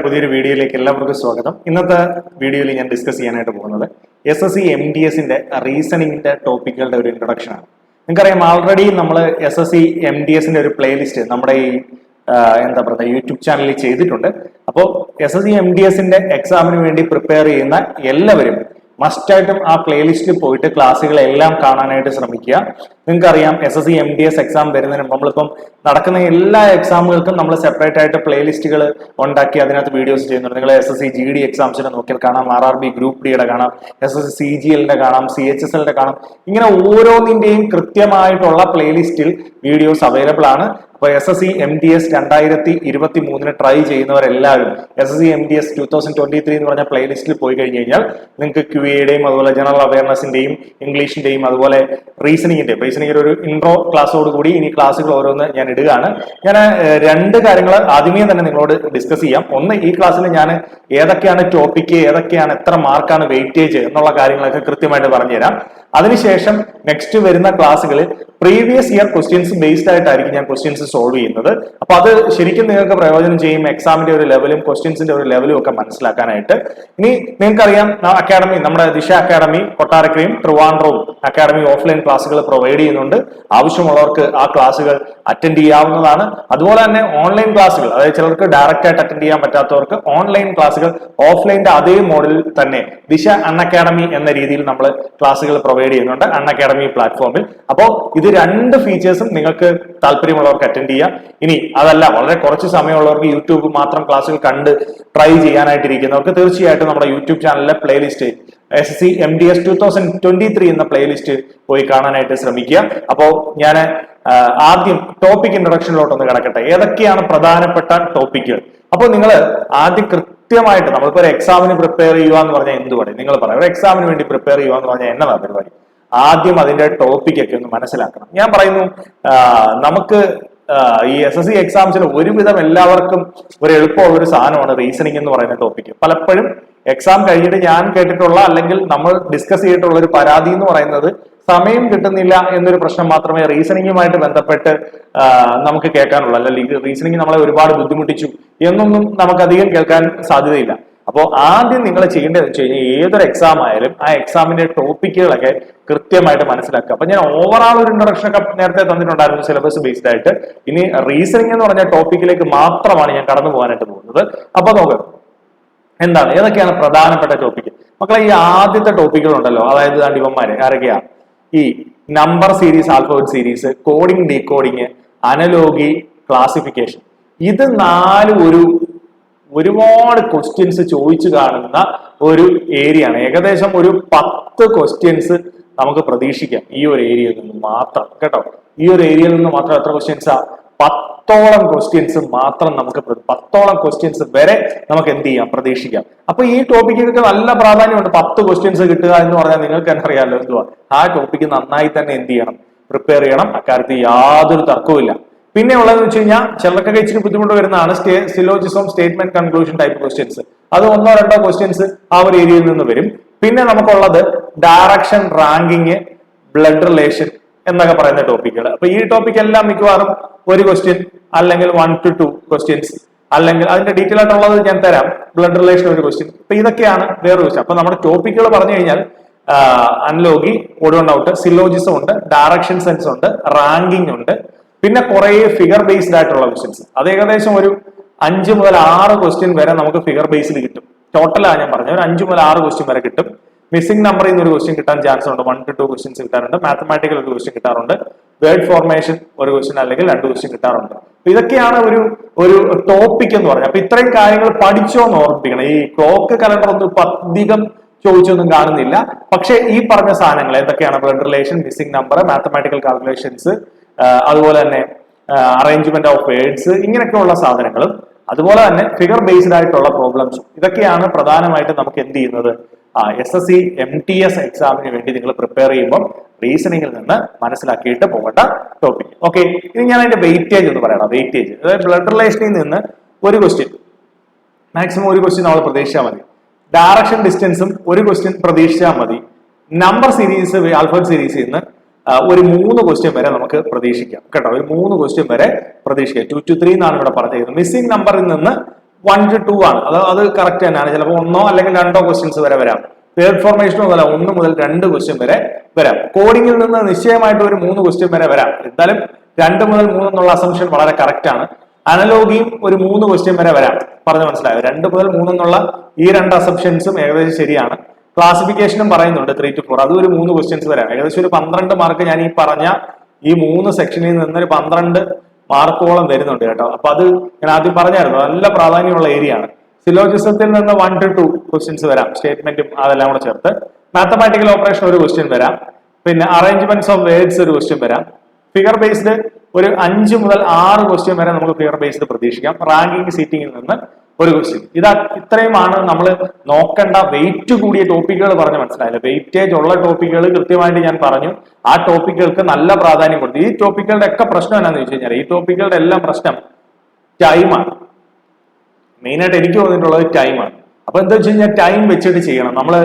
പുതിയൊരു വീഡിയോയിലേക്ക് എല്ലാവർക്കും സ്വാഗതം. ഇന്നത്തെ വീഡിയോയിൽ ഞാൻ ഡിസ്കസ് ചെയ്യാനായിട്ട് പോകുന്നത് SSC MDSന്റെ റീസണിങ്ങിന്റെ ടോപ്പിക്കുകളുടെ ഒരു ഇൻട്രൊഡക്ഷൻ ആണ്. നിങ്ങൾക്കറിയാം, ആൾറെഡി നമ്മൾ SSC MDSന്റെ ഒരു പ്ലേലിസ്റ്റ് നമ്മുടെ ഈ യൂട്യൂബ് ചാനലിൽ ചെയ്തിട്ടുണ്ട്. അപ്പോൾ SSC MDSന്റെ എക്സാമിന് വേണ്ടി പ്രിപ്പയർ ചെയ്യുന്ന എല്ലാവരും മസ്റ്റായിട്ടും ആ പ്ലേലിസ്റ്റിൽ പോയിട്ട് ക്ലാസ്സുകളെല്ലാം കാണാനായിട്ട് ശ്രമിക്കുക. നിങ്ങൾക്കറിയാം, SSC MDS എക്സാം വരുന്നതിന് നമ്മളിപ്പം നടക്കുന്ന എല്ലാ എക്സാമുകൾക്കും നമ്മൾ സെപ്പറേറ്റ് ആയിട്ട് പ്ലേലിസ്റ്റുകൾ ഉണ്ടാക്കി അതിനകത്ത് വീഡിയോസ് ചെയ്യുന്നുണ്ട്. നിങ്ങൾ SSC GD എക്സാംസിനെ നോക്കിയാൽ കാണാം, RRB ഗ്രൂപ്പ് ഡിയുടെ കാണാം, SSC CGLന്റെ കാണാം, CHSLന്റെ കാണാം. ഇങ്ങനെ ഓരോന്നിന്റെയും കൃത്യമായിട്ടുള്ള പ്ലേലിസ്റ്റിൽ വീഡിയോസ് അവൈലബിൾ ആണ്. അപ്പോൾ SSC MDS 2023 ട്രൈ ചെയ്യുന്നവരെല്ലാവരും SSC MDS 2023 എന്ന് പറഞ്ഞ പ്ലേലിസ്റ്റിൽ പോയി കഴിഞ്ഞു കഴിഞ്ഞാൽ നിങ്ങൾക്ക് QAയുടെയും അതുപോലെ ജനറൽ അവയർനെസിന്റെയും ഇംഗ്ലീഷിന്റെയും അതുപോലെ റീസണിങ്ങിന്റെയും ഒരു ഇൻട്രോ ക്ലാസ്സോട് കൂടി ഇനി ക്ലാസ്സുകൾ ഓരോന്ന് ഞാൻ ഇടുകയാണ്. ഞാൻ രണ്ട് കാര്യങ്ങൾ ആദ്യമേ തന്നെ നിങ്ങളോട് ഡിസ്കസ് ചെയ്യാം. ഒന്ന്, ഈ ക്ലാസ്സിൽ ഞാൻ ഏതൊക്കെയാണ് ടോപ്പിക്ക്, ഏതൊക്കെയാണ് എത്ര മാർക്കാണ് വെയിറ്റേജ് എന്നുള്ള കാര്യങ്ങളൊക്കെ കൃത്യമായിട്ട് പറഞ്ഞുതരാം. അതിനുശേഷം നെക്സ്റ്റ് വരുന്ന ക്ലാസ്സുകളിൽ പ്രീവിയസ് ഇയർ ക്വസ്റ്റ്യൻസ് ബേസ്ഡ് ആയിട്ടായിരിക്കും ഞാൻ ക്വസ്റ്റ്യൻസ് സോൾവ് ചെയ്യുന്നത്. അപ്പൊ അത് ശരിക്കും നിങ്ങൾക്ക് പ്രയോജനം ചെയ്യും, എക്സാമിന്റെ ഒരു ലെവലും ക്വസ്റ്റ്യൻസിന്റെ ഒരു ലെവലും ഒക്കെ മനസ്സിലാക്കാനായിട്ട്. ഇനി നിങ്ങൾക്കറിയാം, അക്കാഡമി, നമ്മുടെ ദിശ അക്കാഡമി കൊട്ടാരക്കരയും ട്രിവാൻഡ്രവും അക്കാഡമി ഓഫ്ലൈൻ ക്ലാസ്സുകൾ പ്രൊവൈഡ് ചെയ്യുന്നുണ്ട്. ആവശ്യമുള്ളവർക്ക് ആ ക്ലാസ്സുകൾ അറ്റൻഡ് ചെയ്യാവുന്നതാണ്. അതുപോലെ തന്നെ ഓൺലൈൻ ക്ലാസ്സുകൾ, അതായത് ചിലർക്ക് ഡയറക്റ്റ് ആയിട്ട് അറ്റൻഡ് ചെയ്യാൻ പറ്റാത്തവർക്ക് ഓൺലൈൻ ക്ലാസ്സുകൾ ഓഫ്ലൈന്റെ അതേ മോഡലിൽ തന്നെ ദിശ അക്കാഡമി എന്ന രീതിയിൽ നമ്മൾ ക്ലാസ്സുകൾ പ്രൊവൈഡ് ചെയ്യുന്നുണ്ട് അക്കാഡമി പ്ലാറ്റ്ഫോമിൽ. അപ്പോൾ ഇത് രണ്ട് ഫീച്ചേഴ്സും നിങ്ങൾക്ക് താല്പര്യമുള്ളവർക്ക് അറ്റൻഡ് ചെയ്യാം. ഇനി അതല്ല, വളരെ കുറച്ച് സമയമുള്ളവർക്ക് യൂട്യൂബ് മാത്രം ക്ലാസ്സുകൾ കണ്ട് ട്രൈ ചെയ്യാനായിട്ടിരിക്കുന്നവർക്ക് തീർച്ചയായിട്ടും നമ്മുടെ യൂട്യൂബ് ചാനലിലെ പ്ലേലിസ്റ്റ് SSC MDS 2023 എന്ന പ്ലേലിസ്റ്റ് പോയി കാണാനായിട്ട് ശ്രമിക്കുക. അപ്പോൾ ഞാൻ ആദ്യം ടോപ്പിക് ഇൻട്രൊഡക്ഷനിലോട്ടൊന്ന് കിടക്കട്ടെ. ഏതൊക്കെയാണ് പ്രധാനപ്പെട്ട ടോപ്പിക്കുകൾ? അപ്പോൾ നിങ്ങൾ ആദ്യം കൃത്യമായിട്ട്, നമ്മളിപ്പോൾ ഒരു എക്സാമിന് പ്രിപ്പയർ ചെയ്യുക എന്ന് പറഞ്ഞാൽ എന്തുവാണ്? നിങ്ങൾ പറയാം, ഒരു എക്സാമിന് വേണ്ടി പ്രിപ്പയർ ചെയ്യുക എന്ന് പറഞ്ഞാൽ എന്നതാണ് പരിപാടി? ആദ്യം അതിന്റെ ടോപ്പിക് ഒക്കെ ഒന്ന് മനസ്സിലാക്കണം. ഞാൻ പറയുന്നു, നമുക്ക് ഈ SSC എക്സാംസിന് ഒരുവിധം എല്ലാവർക്കും ഒരു എളുപ്പമുള്ള ഒരു സാധനമാണ് റീസണിങ് എന്ന് പറയുന്ന ടോപ്പിക്. പലപ്പോഴും എക്സാം കഴിഞ്ഞിട്ട് ഞാൻ കേട്ടിട്ടുള്ള അല്ലെങ്കിൽ നമ്മൾ ഡിസ്കസ് ചെയ്തിട്ടുള്ള ഒരു പരാതി എന്ന് പറയുന്നത് സമയം കിട്ടുന്നില്ല എന്നൊരു പ്രശ്നം മാത്രമേ റീസണിങ്ങുമായിട്ട് ബന്ധപ്പെട്ട് നമുക്ക് കേൾക്കാനുള്ളൂ. അല്ലെങ്കിൽ റീസണിങ് നമ്മളെ ഒരുപാട് ബുദ്ധിമുട്ടിച്ചു എന്നൊന്നും നമുക്ക് അധികം കേൾക്കാൻ സാധ്യതയില്ല. അപ്പോൾ ആദ്യം നിങ്ങൾ ചെയ്യേണ്ടത് വെച്ച് കഴിഞ്ഞാൽ ഏതൊരു എക്സാം ആയാലും ആ എക്സാമിന്റെ ടോപ്പിക്കുകളൊക്കെ കൃത്യമായിട്ട് മനസ്സിലാക്കുക. അപ്പൊ ഞാൻ ഓവറാൾ ഒരു ഇൻട്രൊഡക്ഷൻ ഒക്കെ നേരത്തെ തന്നിട്ടുണ്ടായിരുന്നു സിലബസ് ബേസ്ഡ് ആയിട്ട്. ഇനി റീസണിങ് എന്ന് പറഞ്ഞ ടോപ്പിക്കിലേക്ക് മാത്രമാണ് ഞാൻ കടന്നു പോകാനായിട്ട് പോകുന്നത്. അപ്പൊ നോക്കാം എന്താണ്, ഏതൊക്കെയാണ് പ്രധാനപ്പെട്ട ടോപ്പിക്ക്. മക്കളെ, ഈ ആദ്യത്തെ ടോപ്പിക്കുകൾ ഉണ്ടല്ലോ, അതായത് ഇവന്മാര് ആരൊക്കെയാ? ഈ number series, alphabet series, coding, decoding, analogy, classification. ഇത് നാലും ഒരുപാട് ക്വസ്റ്റ്യൻസ് ചോദിച്ചു കാണുന്ന ഒരു ഏരിയ ആണ്. ഏകദേശം ഒരു 10 ക്വസ്റ്റ്യൻസ് നമുക്ക് പ്രതീക്ഷിക്കാം ഈ ഒരു ഏരിയയിൽ നിന്ന് മാത്രം, കേട്ടോ. ഈ ഒരു ഏരിയയിൽ നിന്ന് മാത്രം എത്ര ക്വസ്റ്റ്യൻസാ? 10ഓളം ക്വസ്റ്റ്യൻസ് മാത്രം നമുക്ക് 10ഓളം ക്വസ്റ്റ്യൻസ് വരെ നമുക്ക് എന്ത് ചെയ്യാം, പ്രതീക്ഷിക്കാം. അപ്പൊ ഈ ടോപ്പിക്കൊക്കെ നല്ല പ്രാധാന്യമുണ്ട്. 10 ക്വസ്റ്റ്യൻസ് കിട്ടുക എന്ന് പറഞ്ഞാൽ നിങ്ങൾക്ക് തന്നെ അറിയാമല്ലോ എന്തുവാ. ആ ടോപ്പിക്ക് നന്നായി തന്നെ എന്ത് ചെയ്യണം, പ്രിപ്പയർ ചെയ്യണം. അക്കാര്യത്തിൽ യാതൊരു തർക്കവുമില്ല. പിന്നെ ഉള്ളതെന്ന് വെച്ച് കഴിഞ്ഞാൽ ചിലർക്കൊക്കെ ഇച്ചിരി ബുദ്ധിമുട്ട് വരുന്നതാണ് syllogism, statement, conclusion type questions. അത് 1-2 ക്വസ്റ്റ്യൻസ് ആ ഒരു ഏരിയയിൽ നിന്ന് വരും. പിന്നെ നമുക്കുള്ളത് ഡയറക്ഷൻ, റാങ്കിങ്, ബ്ലഡ് റിലേഷൻ എന്നൊക്കെ പറയുന്ന ടോപ്പിക്കുകൾ. അപ്പൊ ഈ ടോപ്പിക് എല്ലാം മിക്കവാറും ഒരു ക്വസ്റ്റ്യൻ അല്ലെങ്കിൽ 1 to 2 ക്വസ്റ്റ്യൻസ്, അല്ലെങ്കിൽ അതിന്റെ ഡീറ്റെയിൽ ആയിട്ടുള്ളത് ഞാൻ തരാം. ബ്ലഡ് റിലേഷൻ ഒരു ക്വസ്റ്റ്യൻ. അപ്പൊ ഇതൊക്കെയാണ് വേറൊരു ക്വസ്റ്റ്യൻ. അപ്പൊ നമ്മുടെ ടോപ്പിക്കുകൾ പറഞ്ഞു കഴിഞ്ഞാൽ analogy, odd one out, syllogism ഉണ്ട്, ഡയറക്ഷൻ സെൻസ് ഉണ്ട്, റാങ്കിങ് ഉണ്ട്, പിന്നെ കുറെ ഫിഗർ ബേസ്ഡ് ആയിട്ടുള്ള ക്വസ്റ്റ്യൻസ്. അത് ഏകദേശം ഒരു 5 മുതൽ 6 ക്വസ്റ്റ്യൻ വരെ നമുക്ക് ഫിഗർ ബേസ്ഡ് കിട്ടും. ടോട്ടലാണ് ഞാൻ പറഞ്ഞത്, ഒരു 5 മുതൽ 6 ക്വസ്റ്റ്യൻ വരെ കിട്ടും. മിസ്സിംഗ് നമ്പറിൽ നിന്ന് ഒരു ക്വസ്റ്റ്യൻ കിട്ടാൻ ചാൻസ് ഉണ്ട്. 1 to 2 ക്വസ്റ്റ്യൻസ് കിട്ടാറുണ്ട്. മാത്തമാറ്റിക്കൽ ഒരു ക്വസ്റ്റ്യൻ കിട്ടാറുണ്ട്. വേർഡ് ഫോർമേഷൻ ഒരു ക്വസ്റ്റ്യൻ അല്ലെങ്കിൽ 2 ക്വസ്റ്റ്യൻ കിട്ടാറുണ്ട്. അപ്പൊ ഇതൊക്കെയാണ് ഒരു ടോപ്പിക് എന്ന് പറഞ്ഞത്. അപ്പൊ ഇത്രയും കാര്യങ്ങൾ പഠിച്ചോ എന്ന് ഓർമ്മിപ്പിക്കണം. ഈ ക്ലോക്ക് കലണ്ടർ ഒന്നും ഇപ്പൊ അധികം ചോദിച്ചൊന്നും കാണുന്നില്ല. പക്ഷെ ഈ പറഞ്ഞ സാധനങ്ങൾ എന്തൊക്കെയാണ്? Blood relation, missing number, mathematical calculations, അതുപോലെ തന്നെ അറേഞ്ച്മെന്റ് ഓഫ് വേർഡ്സ്, ഇങ്ങനെയൊക്കെയുള്ള സാധനങ്ങളും അതുപോലെ തന്നെ ഫിഗർ ബേസ്ഡ് ആയിട്ടുള്ള പ്രോബ്ലംസും, ഇതൊക്കെയാണ് പ്രധാനമായിട്ട് നമുക്ക് എന്ത് ചെയ്യുന്നത്, SSC MTS എക്സാമിന് വേണ്ടി നിങ്ങൾ പ്രിപ്പയർ ചെയ്യുമ്പോൾ റീസണിങ്ങിൽ നിന്ന് മനസ്സിലാക്കിയിട്ട് പോകേണ്ട ടോപ്പിക്. ഓക്കെ, ഇനി ഞാൻ അതിന്റെ വെയിറ്റേജ് ഒന്ന് പറയണം. വെയിറ്റേജ്, അതായത് ബ്ലഡ് റിലേഷനിൽ നിന്ന് ഒരു ക്വസ്റ്റ്യൻ, മാക്സിമം ഒരു ക്വസ്റ്റ്യൻ നമ്മൾ പ്രതീക്ഷിച്ചാൽ മതി. ഡയറക്ഷൻ, ഡിസ്റ്റൻസും ഒരു ക്വസ്റ്റ്യൻ പ്രതീക്ഷിച്ചാൽ മതി. നമ്പർ സീരീസ്, ആൽഫബറ്റ് സീരീസിൽ നിന്ന് ഒരു 3 ക്വസ്റ്റ്യൻ വരെ നമുക്ക് പ്രതീക്ഷിക്കാം, കേട്ടോ. ഒരു 3 ക്വസ്റ്റ്യൻ വരെ പ്രതീക്ഷിക്കാം. 2 to 3 എന്നാണ് ഇവിടെ പറഞ്ഞിരിക്കുന്നത്. മിസ്സിംഗ് നമ്പറിൽ നിന്ന് 1 to 2 ആണ്. അത് കറക്റ്റ് തന്നെയാണ്. ചിലപ്പോൾ 1 അല്ലെങ്കിൽ 2 ക്വസ്റ്റ്യൻസ് വരെ വരാം. വേർഡ് ഫോർമേഷനും അതല്ല 1 മുതൽ 2 ക്വസ്റ്റ്യൻ വരെ വരാം. കോഡിങ്ങിൽ നിന്ന് നിശ്ചയമായിട്ട് ഒരു 3 ക്വസ്റ്റ്യൻ വരെ വരാം. എന്തായാലും 2 മുതൽ 3 എന്നുള്ള അസംഷൻ വളരെ കറക്റ്റ് ആണ്. അനലോഗിയും ഒരു 3 ക്വസ്റ്റ്യൻ വരെ വരാം. പറഞ്ഞു മനസ്സിലായോ? 2 മുതൽ 3 എന്നുള്ള ഈ 2 അസംഷൻസും ഏകദേശം ശരിയാണ്. ക്ലാസിഫിക്കേഷനും പറയുന്നുണ്ട് 3 to 4, അതും ഒരു 3 ക്വസ്റ്റ്യൻസ് വരാം. ഏകദേശം ഒരു 12 മാർക്ക് ഞാൻ ഈ പറഞ്ഞ ഈ 3 സെക്ഷനിൽ നിന്ന് ഒരു 12 മാർക്കോളം വരുന്നുണ്ട് കേട്ടോ. അപ്പൊ അത് ഞാൻ ആദ്യം പറഞ്ഞായിരുന്നു, നല്ല പ്രാധാന്യമുള്ള ഏരിയ ആണ്. സിലോജിസത്തിൽ നിന്ന് 1 to 2 ക്വസ്റ്റ്യൻസ് വരാം, സ്റ്റേറ്റ്മെന്റും അതെല്ലാം കൂടെ ചേർത്ത്. മാത്തമാറ്റിക്കൽ ഓപ്പറേഷൻ ഒരു ക്വസ്റ്റ്യൻ വരാം. പിന്നെ അറേഞ്ച്മെന്റ്സ് ഓഫ് വേർഡ്സ് ഒരു ക്വസ്റ്റ്യൻ വരാം. ഫിഗർ ബേസ്ഡ് ഒരു 5 മുതൽ 6 ക്വസ്റ്റ്യൻ വരെ നമുക്ക് ഫിഗർ ബേസ്ഡ് പ്രതീക്ഷിക്കാം. റാങ്കിങ് സീറ്റിംഗിൽ നിന്ന് ഒരു ക്വസ്റ്റ്യൻ. ഇത്രയുമാണ് നമ്മൾ നോക്കേണ്ട വെയിറ്റ് കൂടിയ ടോപ്പിക്കുകൾ. പറഞ്ഞ് മനസ്സിലായില്ല. വെയിറ്റേജ് ഉള്ള ടോപ്പിക്കുകൾ കൃത്യമായിട്ട് ഞാൻ പറഞ്ഞു. ആ ടോപ്പിക്കുകൾക്ക് നല്ല പ്രാധാന്യം കൊടുത്തു. ഈ ടോപ്പിക്കുകളുടെ ഒക്കെ പ്രശ്നം എന്താണെന്ന് വെച്ച് കഴിഞ്ഞാൽ, ഈ ടോപ്പിക്കുകളുടെ എല്ലാം പ്രശ്നം ടൈമാണ്. മെയിനായിട്ട് എനിക്ക് തോന്നിയിട്ടുള്ളത് ടൈമാണ്. അപ്പൊ എന്താ വെച്ച് കഴിഞ്ഞാൽ ടൈം വെച്ചിട്ട് ചെയ്യണം. നമ്മൾ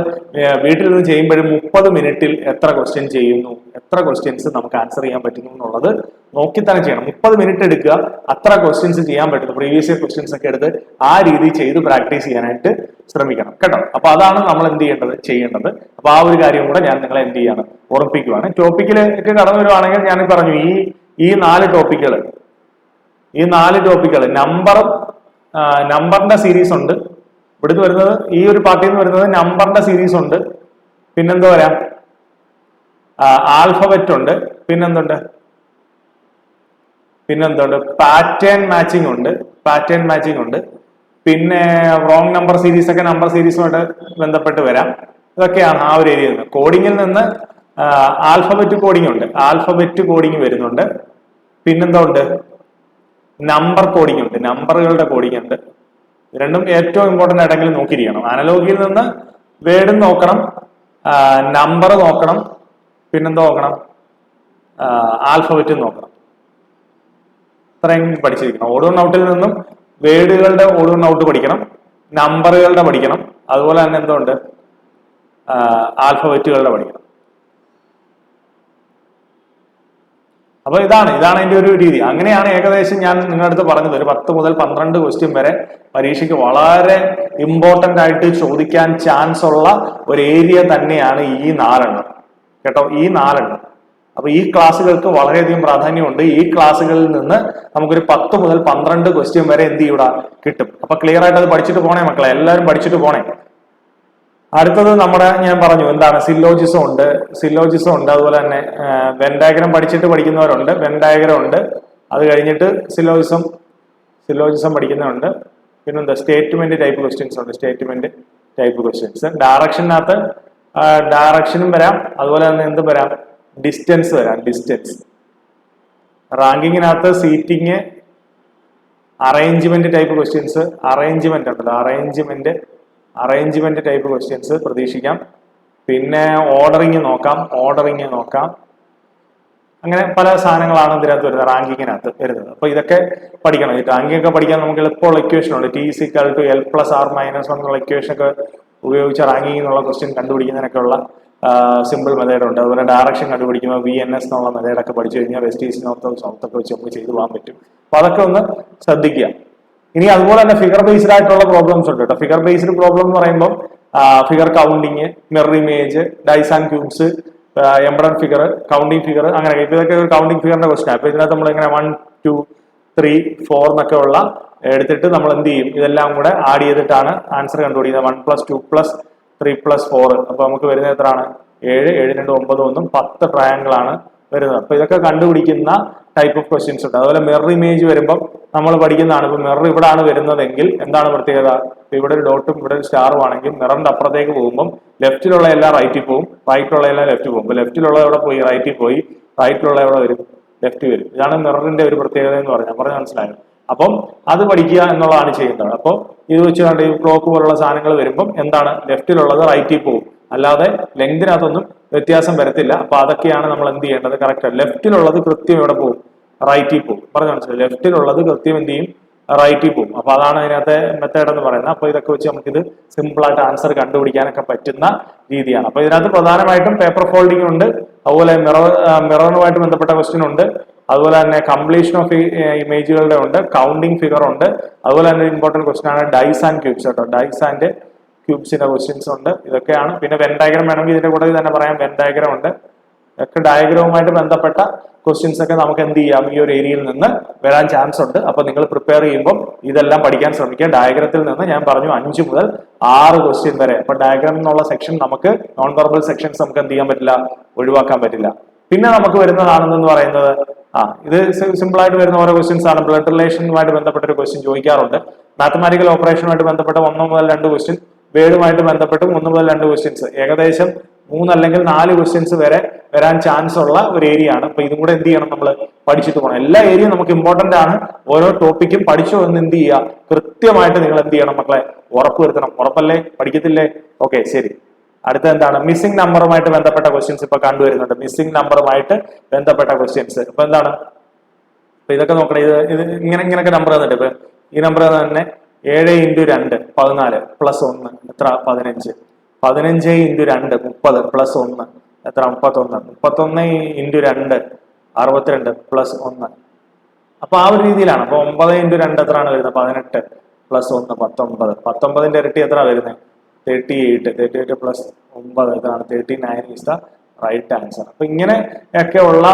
വീട്ടിൽ നിന്ന് ചെയ്യുമ്പോഴും 30 മിനിറ്റിൽ എത്ര ക്വസ്റ്റ്യൻ ചെയ്യുന്നു, എത്ര ക്വസ്റ്റ്യൻസ് നമുക്ക് ആൻസർ ചെയ്യാൻ പറ്റുന്നു എന്നുള്ളത് നോക്കി തന്നെ ചെയ്യണം. 30 മിനിറ്റ് എടുക്കുക, അത്ര ക്വസ്റ്റ്യൻസ് ചെയ്യാൻ പറ്റുന്നു. പ്രീവിയസ് ഇയർ ക്വസ്റ്റ്യൻസ് ഒക്കെ എടുത്ത് ആ രീതി ചെയ്ത് പ്രാക്ടീസ് ചെയ്യാനായിട്ട് ശ്രമിക്കണം കേട്ടോ. അപ്പൊ അതാണ് നമ്മൾ എന്ത് ചെയ്യേണ്ടത്. അപ്പൊ ആ ഒരു കാര്യം കൂടെ ഞാൻ നിങ്ങളെ എന്ത് ചെയ്യാണ്, ഓർമ്മിപ്പിക്കുവാണ്. ടോപ്പിക്കിലേക്ക് കടന്നു വരുവാണെങ്കിൽ ഞാൻ പറഞ്ഞു ഈ 4 ടോപ്പിക്കുകൾ, നമ്പറിന്റെ സീരീസ് ഉണ്ട്. ഇവിടുന്ന് വരുന്നത് ഈ ഒരു പാർട്ടിയിൽ നിന്ന് വരുന്നത് നമ്പറിന്റെ സീരീസ് ഉണ്ട്. പിന്നെന്താ പറയാ, ആൽഫബറ്റ് ഉണ്ട്. പിന്നെന്തുണ്ട്, പാറ്റേൺ മാച്ചിങ് ഉണ്ട്. പിന്നെ റോങ് നമ്പർ സീരീസ് ഒക്കെ നമ്പർ സീരീസുമായിട്ട് ബന്ധപ്പെട്ട് വരാം. ഇതൊക്കെയാണ് ആ ഒരു ഏരിയയിൽ നിന്ന്. കോഡിങ്ങിൽ നിന്ന് ആൽഫബറ്റ് കോഡിങ് വരുന്നുണ്ട്. പിന്നെന്താ ഉണ്ട്, നമ്പർ കോഡിങ് ഉണ്ട്, നമ്പറുകളുടെ കോഡിങ് ഉണ്ട്. രണ്ടും ഏറ്റവും ഇമ്പോർട്ടന്റ് ആയിട്ടെങ്കിലും നോക്കിയിരിക്കണം. അനലോഗിയിൽ നിന്ന് വേർഡും നോക്കണം, നമ്പർ നോക്കണം, പിന്നെന്താ നോക്കണം, ആൽഫബറ്റും നോക്കണം. ഇത്രയും പഠിച്ചിരിക്കണം. ഓഡ് ഓൺ ഔട്ടിൽ നിന്നും വേർഡുകളുടെ ഓഡ് ഓൺ ഔട്ട് പഠിക്കണം, നമ്പറുകളുടെ പഠിക്കണം, അതുപോലെ തന്നെ എന്തുണ്ട്, ആൽഫബറ്റുകളുടെ പഠിക്കണം. അപ്പൊ ഇതാണ് അതിന്റെ ഒരു രീതി. അങ്ങനെയാണ് ഏകദേശം ഞാൻ നിങ്ങളുടെ അടുത്ത് പറഞ്ഞത്. ഒരു 10 മുതൽ 12 ക്വസ്റ്റ്യൻ വരെ പരീക്ഷയ്ക്ക് വളരെ ഇമ്പോർട്ടന്റ് ആയിട്ട് ചോദിക്കാൻ ചാൻസ് ഉള്ള ഒരു ഏരിയ തന്നെയാണ് ഈ 4 എണ്ണം കേട്ടോ. ഈ 4 എണ്ണം. അപ്പൊ ഈ ക്ലാസ്സുകൾക്ക് വളരെയധികം പ്രാധാന്യമുണ്ട്. ഈ ക്ലാസ്സുകളിൽ നിന്ന് നമുക്കൊരു 10 മുതൽ 12 ക്വസ്റ്റ്യൻ വരെ എന്ത് ചെയ്യൂടാ കിട്ടും. അപ്പൊ ക്ലിയർ ആയിട്ട് അത് പഠിച്ചിട്ട് പോണേ മക്കളെ, എല്ലാവരും പഠിച്ചിട്ട് പോണേ. അടുത്തത് ഞാൻ പറഞ്ഞു എന്താണ്, സില്ലോജിസം ഉണ്ട്. അതുപോലെ തന്നെ വെൻ ഡയഗ്രം പഠിക്കുന്നവരുണ്ട്, വെൻ ഡയഗ്രം ഉണ്ട്. അത് കഴിഞ്ഞിട്ട് സില്ലോജിസം പഠിക്കുന്നവരുണ്ട്. പിന്നെന്താ, സ്റ്റേറ്റ്മെന്റ് ടൈപ്പ് ക്വസ്റ്റ്യൻസ് ഉണ്ട്. ഡയറക്ഷനകത്ത് ഡയറക്ഷനും വരാം. അതുപോലെ തന്നെ എന്തും വരാം, ഡിസ്റ്റൻസ് വരാം. റാങ്കിങ്ങിനകത്ത് seating, arrangement type questions, arrangement type questions പ്രതീക്ഷിക്കാം. പിന്നെ ഓർഡറിങ് നോക്കാം. അങ്ങനെ പല സാധനങ്ങളാണ് ഇതിനകത്ത് വരുന്നത്, റാങ്കിങ്ങിനകത്ത് വരുന്നത്. അപ്പൊ ഇതൊക്കെ പഠിക്കണം. ഈ റാങ്കിങ് ഒക്കെ പഠിക്കാൻ നമുക്ക് എളുപ്പമുള്ള ഇക്വേഷൻ ഉണ്ട്. T = L+R-1 എന്നുള്ള ഇക്വേഷൻ ഒക്കെ ഉപയോഗിച്ച് റാങ്കിങ് എന്നുള്ള ക്വസ്റ്റ്യൻ കണ്ടുപിടിക്കുന്നതിനൊക്കെ ഉള്ള സിമ്പിൾ മെത്തേഡ് ഉണ്ട്. അതുപോലെ ഡയറക്ഷൻ കണ്ടുപിടിക്കുമ്പോൾ VNS എന്നുള്ള മെത്തേഡൊക്കെ പഠിച്ചു കഴിഞ്ഞാൽ വെസ്റ്റ് ഈസ്റ്റ് നോർത്ത് സൗത്ത് ഒക്കെ വെച്ച് നമുക്ക് ചെയ്തു പോകാൻ പറ്റും. അപ്പൊ അതൊക്കെ ഒന്ന് ശ്രദ്ധിക്കുക. ഇനി അതുപോലെ തന്നെ ഫിഗർ ബേസ്ഡ് ആയിട്ടുള്ള പ്രോബ്ലംസ് ഉണ്ട് കേട്ടോ. ഫിഗർ ബേസ്ഡ് പ്രോബ്ലം എന്ന് പറയുമ്പോൾ figure counting, mirror image, dice and cubes, embedded figure, counting figure, അങ്ങനെ. ഇപ്പൊ ഇതൊക്കെ ഒരു കൗണ്ടിങ് ഫിഗറിന്റെ ക്വസ്റ്റൻ. അപ്പൊ ഇതിനകത്ത് നമ്മൾ ഇങ്ങനെ 1, 2, 3, 4 എന്നൊക്കെ ഉള്ള എടുത്തിട്ട് നമ്മൾ എന്ത് ചെയ്യും, ഇതെല്ലാം കൂടെ ആഡ് ചെയ്തിട്ടാണ് ആൻസർ കണ്ടുപിടിക്കുന്നത്. 1 + 2 + 3 + 4. അപ്പൊ നമുക്ക് വരുന്നത് എത്രയാണ്, 7, 7, 2, 9, 1, 10 ട്രയാങ്കിൾ ആണ് വരുന്നത്. അപ്പൊ ഇതൊക്കെ കണ്ടുപിടിക്കുന്ന ടൈപ്പ് ഓഫ് ക്വസ്റ്റ്യൻസ് ഉണ്ട്. അതുപോലെ മിറർ ഇമേജ് വരുമ്പോൾ നമ്മൾ പഠിക്കുന്നതാണ്. ഇപ്പൊ മിറർ ഇവിടെ ആണ് വരുന്നതെങ്കിൽ എന്താണ് പ്രത്യേകത, ഇവിടെ ഒരു ഡോട്ടും ഇവിടെ ഒരു സ്റ്റാറും ആണെങ്കിൽ മിററിന്റെ അപ്പുറത്തേക്ക് പോകുമ്പോൾ ലെഫ്റ്റിലുള്ള എല്ലാം റൈറ്റിൽ പോകും, റൈറ്റിലുള്ള എല്ലാം ലെഫ്റ്റ് പോകും. അപ്പൊ ലെഫ്റ്റിലുള്ള എവിടെ പോയി, റൈറ്റിൽ പോയി, റൈറ്റിലുള്ള എവിടെ വരും, ലെഫ്റ്റ് വരും. ഇതാണ് മിററിന്റെ ഒരു പ്രത്യേകത എന്ന് പറഞ്ഞാൽ മനസ്സിലായോ. അപ്പം അത് പഠിക്കുക എന്നുള്ളതാണ് ചെയ്യേണ്ടത്. അപ്പോൾ ഇത് വെച്ച് കണ്ട് ഈ ക്ലോക്ക് പോലുള്ള സാധനങ്ങൾ വരുമ്പം എന്താണ്, ലെഫ്റ്റിലുള്ളത് റൈറ്റിൽ പോകും, അല്ലാതെ ലെങ്തിനകത്തൊന്നും വ്യത്യാസം വരത്തില്ല. അപ്പൊ അതൊക്കെയാണ് നമ്മൾ എന്ത് ചെയ്യേണ്ടത്, കറക്റ്റ്. ലെഫ്റ്റിലുള്ളത് കൃത്യം എവിടെ പോകും, റൈറ്റിൽ പോകും. പറഞ്ഞു മനസ്സിലായി. ലെഫ്റ്റിലുള്ളത് കൃത്യം എന്ത് ചെയ്യും, റൈറ്റിൽ പോകും. അപ്പൊ അതാണ് അതിനകത്തെ മെത്തേഡ് എന്ന് പറയുന്നത്. അപ്പൊ ഇതൊക്കെ വെച്ച് നമുക്കിത് സിമ്പിൾ ആയിട്ട് ആൻസർ കണ്ടുപിടിക്കാനൊക്കെ പറ്റുന്ന രീതിയാണ്. അപ്പൊ ഇതിനകത്ത് പ്രധാനമായിട്ടും പേപ്പർ ഫോൾഡിംഗ് ഉണ്ട്, അതുപോലെ മിററുമായിട്ട് ബന്ധപ്പെട്ട ക്വസ്റ്റ്യൻ ഉണ്ട്, അതുപോലെ തന്നെ കംപ്ലീഷൻ ഓഫ് ഇമേജുകളുടെ ഉണ്ട്, കൗണ്ടിങ് ഫിഗർ ഉണ്ട്, അതുപോലെ തന്നെ ഇമ്പോർട്ടന്റ് ക്വസ്റ്റൻ ആണ് ഡൈസ് ആൻഡ് ക്യൂബ്സ് കേട്ടോ. ഡൈസ് ആൻഡ് ക്യൂബ്സിന്റെ ക്വസ്റ്റ്യൻസ് ഉണ്ട്. ഇതൊക്കെയാണ്. പിന്നെ വെൻ ഡയഗ്രം വേണമെങ്കിൽ ഇതിന്റെ കൂടെ തന്നെ പറയാം, വെൻ ഡയഗ്രം ഉണ്ട്. ഒക്കെ ഡയഗ്രവുമായിട്ട് ബന്ധപ്പെട്ട ക്വസ്റ്റ്യൻസ് ഒക്കെ നമുക്ക് എന്ത് ചെയ്യാം, ഈ ഒരു ഏരിയയിൽ നിന്ന് വരാൻ ചാൻസ് ഉണ്ട്. അപ്പൊ നിങ്ങൾ പ്രിപ്പയർ ചെയ്യുമ്പോൾ ഇതെല്ലാം പഠിക്കാൻ ശ്രമിക്കുക. ഡയഗ്രത്തിൽ നിന്ന് ഞാൻ പറഞ്ഞു 5 മുതൽ 6 ക്വസ്റ്റ്യൻ വരെ. അപ്പൊ ഡയഗ്രം എന്നുള്ള സെക്ഷൻ നമുക്ക് നോൺ വെർബൽ സെക്ഷൻസ് നമുക്ക് എന്ത് ചെയ്യാൻ പറ്റില്ല, ഒഴിവാക്കാൻ പറ്റില്ല. പിന്നെ നമുക്ക് വരുന്നതാണെന്ന് പറയുന്നത് ഇത് സിമ്പിൾ ആയിട്ട് വരുന്ന ഓരോ ക്വസ്റ്റ്യൻസ് ആണ്. ബ്ലഡ് റിലേഷനുമായിട്ട് ബന്ധപ്പെട്ട ഒരു ക്വസ്റ്റ്യൻ ചോദിക്കാറുണ്ട്. മാത്തമാറ്റിക്കൽ ഓപ്പറേഷനുമായിട്ട് ബന്ധപ്പെട്ട 1 മുതൽ 2 ക്വസ്റ്റ്യൻ, വേർഡുമായിട്ട് ബന്ധപ്പെട്ട് 1 മുതൽ 2 ക്വസ്റ്റ്യൻസ്, ഏകദേശം 3 അല്ലെങ്കിൽ 4 ക്വസ്റ്റ്യൻസ് വരെ വരാൻ ചാൻസ് ഉള്ള ഒരു ഏരിയ ആണ്. അപ്പൊ ഇതും കൂടെ എന്ത് ചെയ്യണം, നമ്മൾ പഠിച്ചിട്ട് പോകണം. എല്ലാ ഏരിയയും നമുക്ക് ഇമ്പോർട്ടന്റ് ആണ്. ഓരോ ടോപ്പിക്കും പഠിച്ചു എന്ന് എന്ത് ചെയ്യുക, കൃത്യമായിട്ട് നിങ്ങൾ എന്ത് ചെയ്യണം മക്കളെ, ഉറപ്പുവരുത്തണം. ഉറപ്പല്ലേ, പഠിക്കത്തില്ലേ? ഓക്കെ, ശരി. അടുത്ത എന്താണ്, മിസ്സിംഗ് നമ്പറുമായിട്ട് ബന്ധപ്പെട്ട ക്വസ്റ്റ്യൻസ് ഇപ്പൊ കണ്ടുവരുന്നുണ്ട്. മിസ്സിംഗ് നമ്പറുമായിട്ട് ബന്ധപ്പെട്ട ക്വസ്റ്റ്യൻസ് ഇപ്പൊ എന്താണ്, ഇപ്പൊ ഇതൊക്കെ നോക്കണം. ഇത് ഇങ്ങനെയൊക്കെ നമ്പർ തന്നിട്ട്, ഇപ്പൊ ഈ നമ്പർ തന്നെ 7 × 2 14 പ്ലസ് 1 എത്ര, 15. 15 × 2 30 പ്ലസ് 1 എത്ര, 31. 31 × 2 62 പ്ലസ് 1. അപ്പൊ ആ ഒരു രീതിയിലാണ്. അപ്പൊ 9 × 2 എത്രയാണ് വരുന്നത്, 18 പ്ലസ് 1 19. 19ന്റെ ഇരട്ടി എത്ര വരുന്നത്, 38. 38 പ്ലസ് 9 എത്രയാണ്, 39 ഈസ് ദ റൈറ്റ് ആൻസർ. അപ്പൊ ഇങ്ങനെ ഒക്കെ ഉള്ള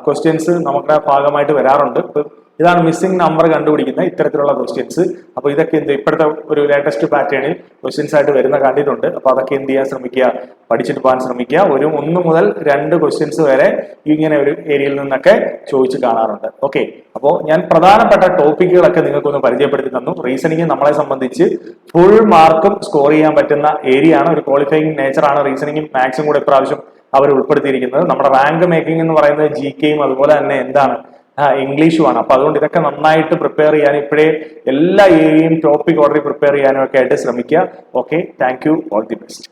ക്വസ്റ്റ്യൻസ് നമ്മുടെ ഭാഗമായിട്ട് വരാറുണ്ട്. ഇതാണ് മിസ്സിംഗ് നമ്പർ കണ്ടുപിടിക്കുന്ന ഇത്തരത്തിലുള്ള ക്വസ്റ്റ്യൻസ്. അപ്പൊ ഇതൊക്കെ ഇപ്പോഴത്തെ ഒരു ലേറ്റസ്റ്റ് പാറ്റേണിൽ ക്വസ്റ്റ്യൻസ് ആയിട്ട് വരുന്ന കണ്ടിട്ടുണ്ട്. അപ്പൊ അതൊക്കെ എന്ത് ചെയ്യാൻ ശ്രമിക്കുക, പഠിച്ചിട്ട് പോകാൻ ശ്രമിക്കുക. ഒരു 1 മുതൽ 2 ക്വസ്റ്റ്യൻസ് വരെ ഇങ്ങനെ ഒരു ഏരിയയിൽ നിന്നൊക്കെ ചോദിച്ചു കാണാറുണ്ട്. ഓക്കെ, അപ്പോൾ ഞാൻ പ്രധാനപ്പെട്ട ടോപ്പിക്കുകളൊക്കെ നിങ്ങൾക്കൊന്ന് പരിചയപ്പെടുത്തി തന്നു. റീസണിങ് നമ്മളെ സംബന്ധിച്ച് ഫുൾ മാർക്കും സ്കോർ ചെയ്യാൻ പറ്റുന്ന ഏരിയ ആണ്. ഒരു ക്വാളിഫയിങ് നേച്ചറാണ് റീസണിങ്ങും മാത്സും കൂടെ ഇപ്രാവശ്യം അവർ ഉൾപ്പെടുത്തിയിരിക്കുന്നത്. നമ്മുടെ റാങ്ക് മേക്കിംഗ് എന്ന് പറയുന്നത് GKയും അതുപോലെ തന്നെ എന്താണ്, ഇംഗ്ലീഷുമാണ്. അപ്പൊ അതുകൊണ്ട് ഇതൊക്കെ നന്നായിട്ട് പ്രിപ്പയർ ചെയ്യാൻ ഇപ്പോഴേ എല്ലാ ഏരിയയും ടോപ്പിക് ഓൾറെഡി പ്രിപ്പയർ ചെയ്യാനും ഒക്കെ ആയിട്ട് ശ്രമിക്കുക. Okay, thank you, all the best.